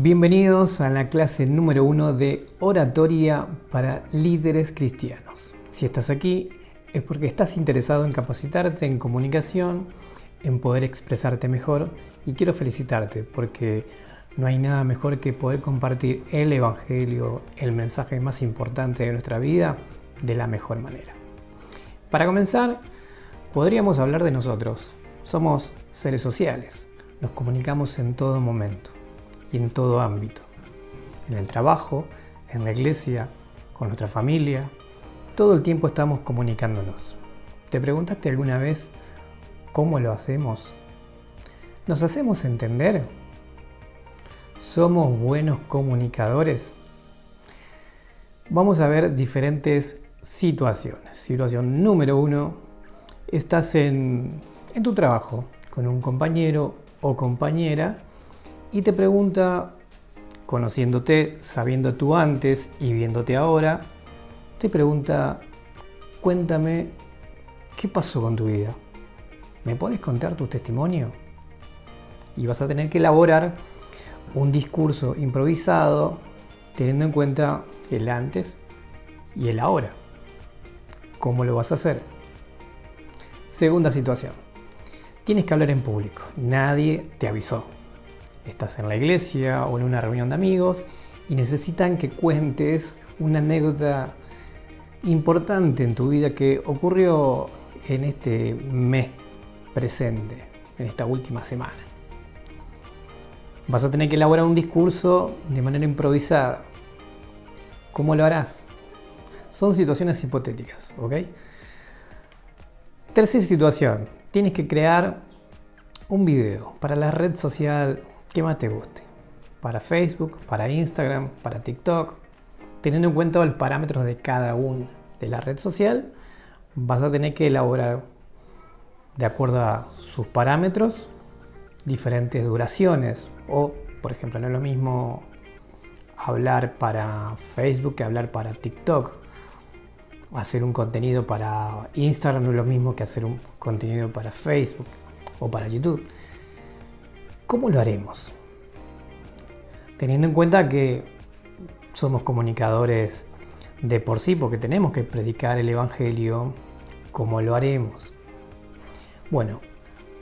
Bienvenidos a la clase número 1 de oratoria para líderes cristianos. Si estás aquí es porque estás interesado en capacitarte en comunicación, en poder expresarte mejor, y quiero felicitarte porque no hay nada mejor que poder compartir el Evangelio, el mensaje más importante de nuestra vida, de la mejor manera. Para comenzar, podríamos hablar de nosotros. Somos seres sociales, nos comunicamos en todo momento y en todo ámbito. En el trabajo, en la iglesia, con nuestra familia, todo el tiempo estamos comunicándonos. ¿Te preguntaste alguna vez cómo lo hacemos? ¿Nos hacemos entender? ¿Somos buenos comunicadores? Vamos a ver diferentes situaciones. Situación número 1, estás en tu trabajo con un compañero o compañera y te pregunta, conociéndote, sabiendo tú antes y viéndote ahora, te pregunta: cuéntame, ¿qué pasó con tu vida? ¿Me puedes contar tu testimonio? Y vas a tener que elaborar un discurso improvisado teniendo en cuenta el antes y el ahora. ¿Cómo lo vas a hacer? Segunda situación. Tienes que hablar en público. Nadie te avisó. Estás en la iglesia o en una reunión de amigos y necesitan que cuentes una anécdota importante en tu vida que ocurrió en este mes presente, en esta última semana. Vas a tener que elaborar un discurso de manera improvisada. ¿Cómo lo harás? Son situaciones hipotéticas, ¿ok? Tercera situación. Tienes que crear un video para la red social que más te guste. Para Facebook, para Instagram, para TikTok. Teniendo en cuenta los parámetros de cada una de la red social, vas a tener que elaborar, de acuerdo a sus parámetros, diferentes duraciones. O, por ejemplo, no es lo mismo hablar para Facebook que hablar para TikTok. Hacer un contenido para Instagram no es lo mismo que hacer un contenido para Facebook o para YouTube. ¿Cómo lo haremos? Teniendo en cuenta que somos comunicadores de por sí, porque tenemos que predicar el Evangelio, ¿cómo lo haremos? Bueno,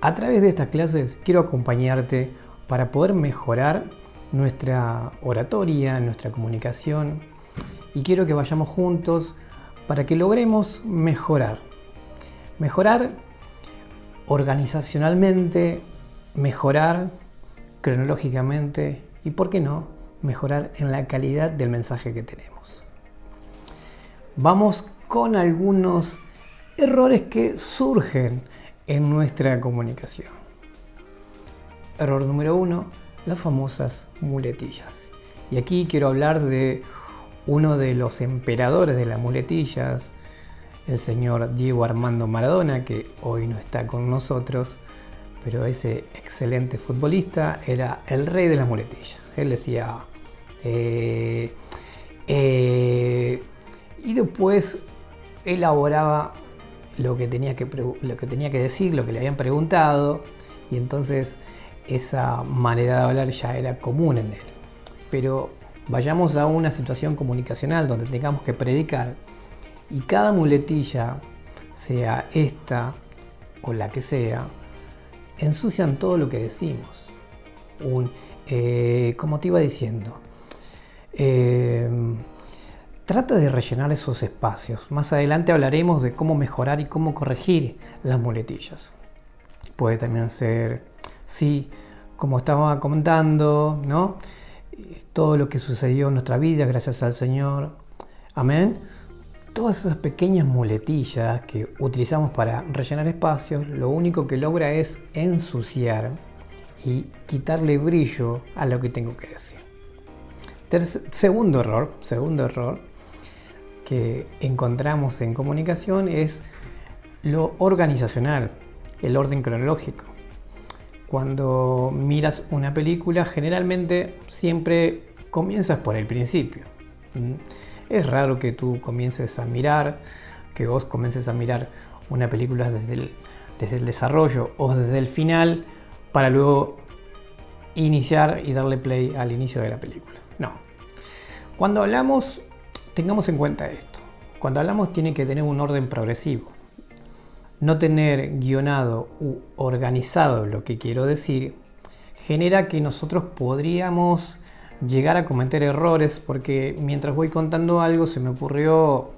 a través de estas clases quiero acompañarte para poder mejorar nuestra oratoria, nuestra comunicación, y quiero que vayamos juntos para que logremos mejorar organizacionalmente, mejorar cronológicamente y, ¿por qué no?, mejorar en la calidad del mensaje que tenemos. Vamos con algunos errores que surgen en nuestra comunicación. Error número 1, las famosas muletillas. Y aquí quiero hablar de uno de los emperadores de las muletillas, el señor Diego Armando Maradona, que hoy no está con nosotros, pero ese excelente futbolista era el rey de las muletillas. Él decía y después elaboraba lo que tenía que decir, lo que le habían preguntado, y entonces esa manera de hablar ya era común en él. Pero vayamos a una situación comunicacional donde tengamos que predicar y cada muletilla, sea esta o la que sea, ensucian todo lo que decimos. Como te iba diciendo, trata de rellenar esos espacios. Más adelante hablaremos de cómo mejorar y cómo corregir las muletillas. Puede también ser, sí, como estaba comentando, ¿no?, todo lo que sucedió en nuestra vida gracias al Señor. Amén. Todas esas pequeñas muletillas que utilizamos para rellenar espacios, lo único que logra es ensuciar y quitarle brillo a lo que tengo que decir. Segundo error que encontramos en comunicación es lo organizacional, el orden cronológico. Cuando miras una película, generalmente siempre comienzas por el principio. Es raro que tú comiences a mirar, que vos comiences a mirar una película desde el desarrollo o desde el final para luego iniciar y darle play al inicio de la película. No. Cuando hablamos, tengamos en cuenta esto. Cuando hablamos tiene que tener un orden progresivo. No tener guionado u organizado lo que quiero decir genera que nosotros podríamos llegar a cometer errores, porque mientras voy contando algo se me ocurrió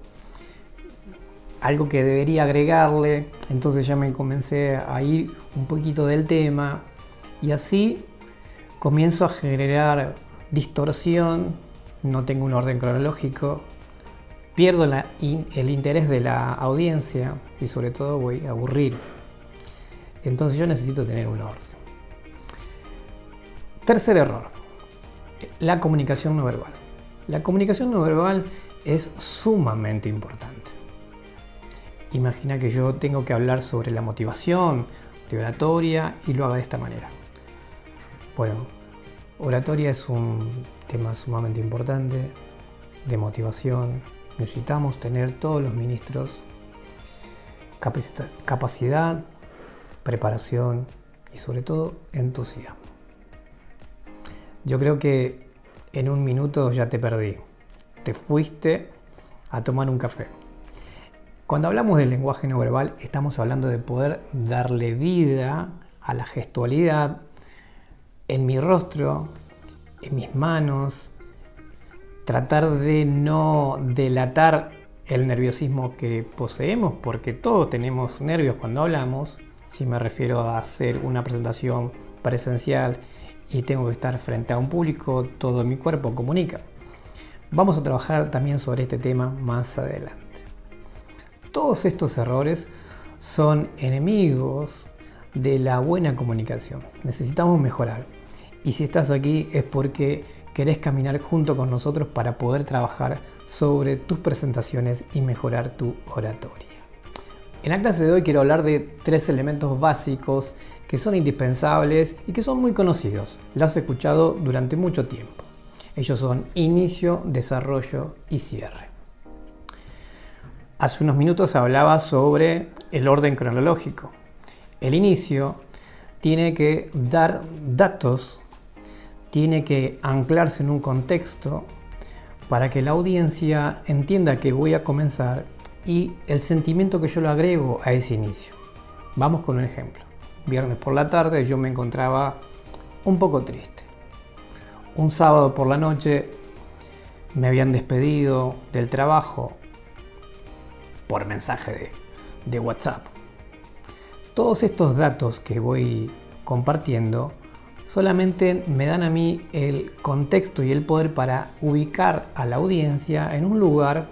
algo que debería agregarle, entonces ya me comencé a ir un poquito del tema y así comienzo a generar distorsión, no tengo un orden cronológico, pierdo el interés de la audiencia y sobre todo voy a aburrir. Entonces yo necesito tener un orden. Tercer error, la comunicación no verbal. La comunicación no verbal es sumamente importante. Imagina que yo tengo que hablar sobre la motivación de oratoria y lo haga de esta manera. Bueno, oratoria es un tema sumamente importante de motivación. Necesitamos tener todos los ministros capacidad, preparación y sobre todo entusiasmo. Yo creo que en un minuto ya te perdí. Te fuiste a tomar un café. Cuando hablamos del lenguaje no verbal, estamos hablando de poder darle vida a la gestualidad en mi rostro, en mis manos, tratar de no delatar el nerviosismo que poseemos, porque todos tenemos nervios cuando hablamos. Si me refiero a hacer una presentación presencial y tengo que estar frente a un público, todo mi cuerpo comunica. Vamos a trabajar también sobre este tema más adelante. Todos estos errores son enemigos de la buena comunicación. Necesitamos mejorar. Y si estás aquí es porque querés caminar junto con nosotros para poder trabajar sobre tus presentaciones y mejorar tu oratoria. En la clase de hoy quiero hablar de 3 elementos básicos que son indispensables y que son muy conocidos. Los he escuchado durante mucho tiempo. Ellos son inicio, desarrollo y cierre. Hace unos minutos hablaba sobre el orden cronológico. El inicio tiene que dar datos, tiene que anclarse en un contexto para que la audiencia entienda que voy a comenzar y el sentimiento que yo le agrego a ese inicio. Vamos con un ejemplo. Viernes por la tarde yo me encontraba un poco triste. Un sábado por la noche me habían despedido del trabajo por mensaje de WhatsApp. Todos estos datos que voy compartiendo solamente me dan a mí el contexto y el poder para ubicar a la audiencia en un lugar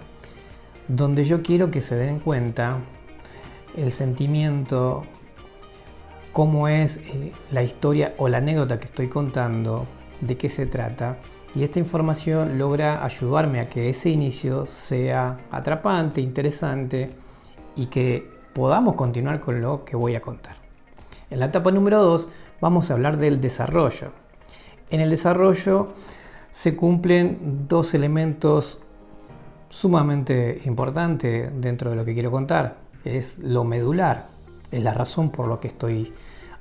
donde yo quiero que se den cuenta el sentimiento, cómo es la historia o la anécdota que estoy contando, de qué se trata. Y esta información logra ayudarme a que ese inicio sea atrapante, interesante y que podamos continuar con lo que voy a contar. En la etapa número 2 vamos a hablar del desarrollo. En el desarrollo se cumplen 2 elementos sumamente importantes dentro de lo que quiero contar. Es lo medular, es la razón por la que estoy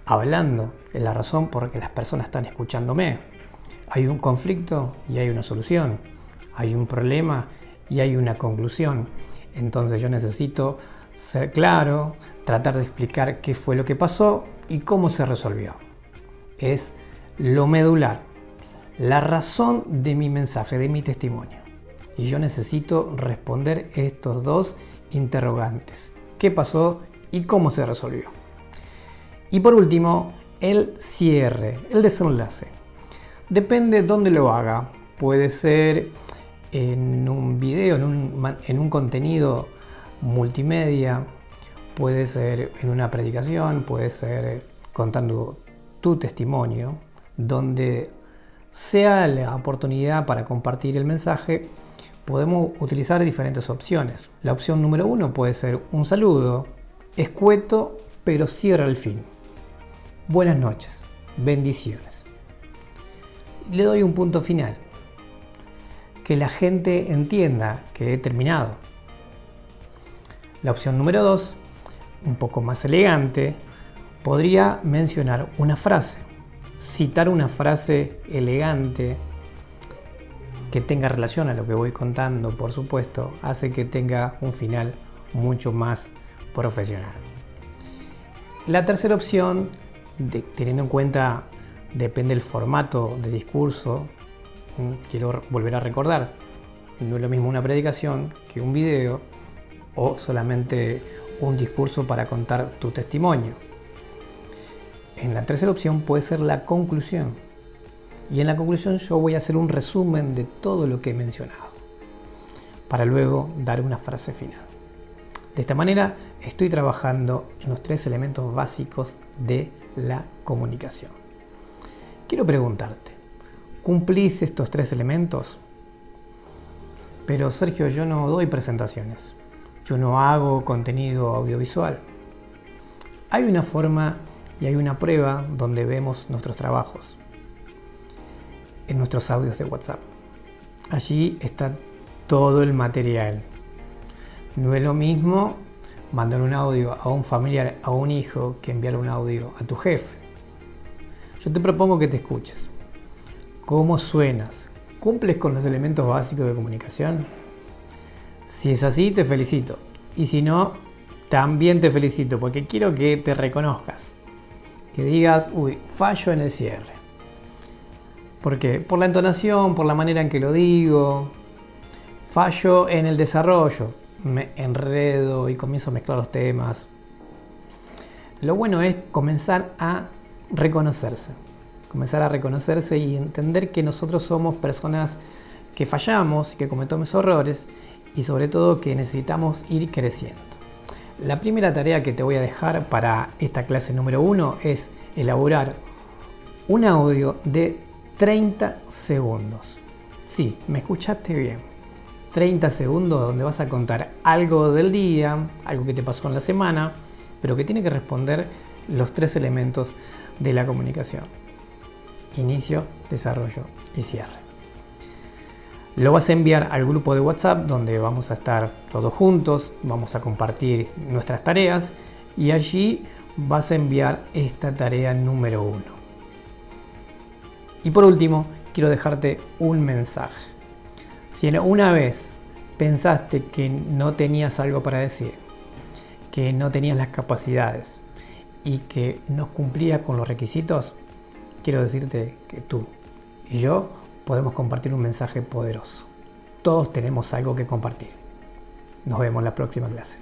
hablando, es la razón por la que las personas están escuchándome. Hay un conflicto y hay una solución, hay un problema y hay una conclusión. Entonces yo necesito ser claro, tratar de explicar qué fue lo que pasó y cómo se resolvió. Es lo medular, la razón de mi mensaje, de mi testimonio. Y yo necesito responder estos 2 interrogantes. ¿Qué pasó y cómo se resolvió? Y por último, el cierre, el desenlace. Depende dónde lo haga. Puede ser en un video, en un contenido multimedia, puede ser en una predicación, puede ser contando tu testimonio, donde sea la oportunidad para compartir el mensaje. Podemos utilizar diferentes opciones. La opción número 1 puede ser un saludo, escueto, pero cierra al fin. Buenas noches, bendiciones. Le doy un punto final. Que la gente entienda que he terminado. La opción número 2, un poco más elegante, podría mencionar una frase. citar una frase elegante que tenga relación a lo que voy contando, por supuesto, hace que tenga un final mucho más profesional. La tercera opción, teniendo en cuenta, depende del formato de discurso, quiero volver a recordar, no es lo mismo una predicación que un video o solamente un discurso para contar tu testimonio. En la tercera opción puede ser la conclusión. Y en la conclusión yo voy a hacer un resumen de todo lo que he mencionado, para luego dar una frase final. De esta manera estoy trabajando en los 3 elementos básicos de la comunicación. Quiero preguntarte, ¿cumplís estos 3 elementos? Pero Sergio, yo no doy presentaciones, yo no hago contenido audiovisual. Hay una forma y hay una prueba donde vemos nuestros trabajos, en nuestros audios de WhatsApp. Allí está todo el material. No es lo mismo mandar un audio a un familiar, a un hijo, que enviar un audio a tu jefe. Yo te propongo que te escuches. ¿Cómo suenas? ¿Cumples con los elementos básicos de comunicación? Si es así, te felicito. Y si no, también te felicito, porque quiero que te reconozcas. Que digas, uy, fallo en el cierre. ¿Por qué? Por la entonación, por la manera en que lo digo. Fallo en el desarrollo. Me enredo y comienzo a mezclar los temas. Lo bueno es comenzar a reconocerse. Comenzar a reconocerse y entender que nosotros somos personas que fallamos, que cometemos errores y sobre todo que necesitamos ir creciendo. La primera tarea que te voy a dejar para esta clase número 1 es elaborar un audio de 30 segundos. Sí, me escuchaste bien. 30 segundos donde vas a contar algo del día, algo que te pasó en la semana, pero que tiene que responder los 3 elementos de la comunicación: inicio, desarrollo y cierre. Lo vas a enviar al grupo de WhatsApp donde vamos a estar todos juntos, vamos a compartir nuestras tareas y allí vas a enviar esta tarea número 1. Y por último, quiero dejarte un mensaje. Si una vez pensaste que no tenías algo para decir, que no tenías las capacidades y que no cumplías con los requisitos, quiero decirte que tú y yo podemos compartir un mensaje poderoso. Todos tenemos algo que compartir. Nos vemos en la próxima clase.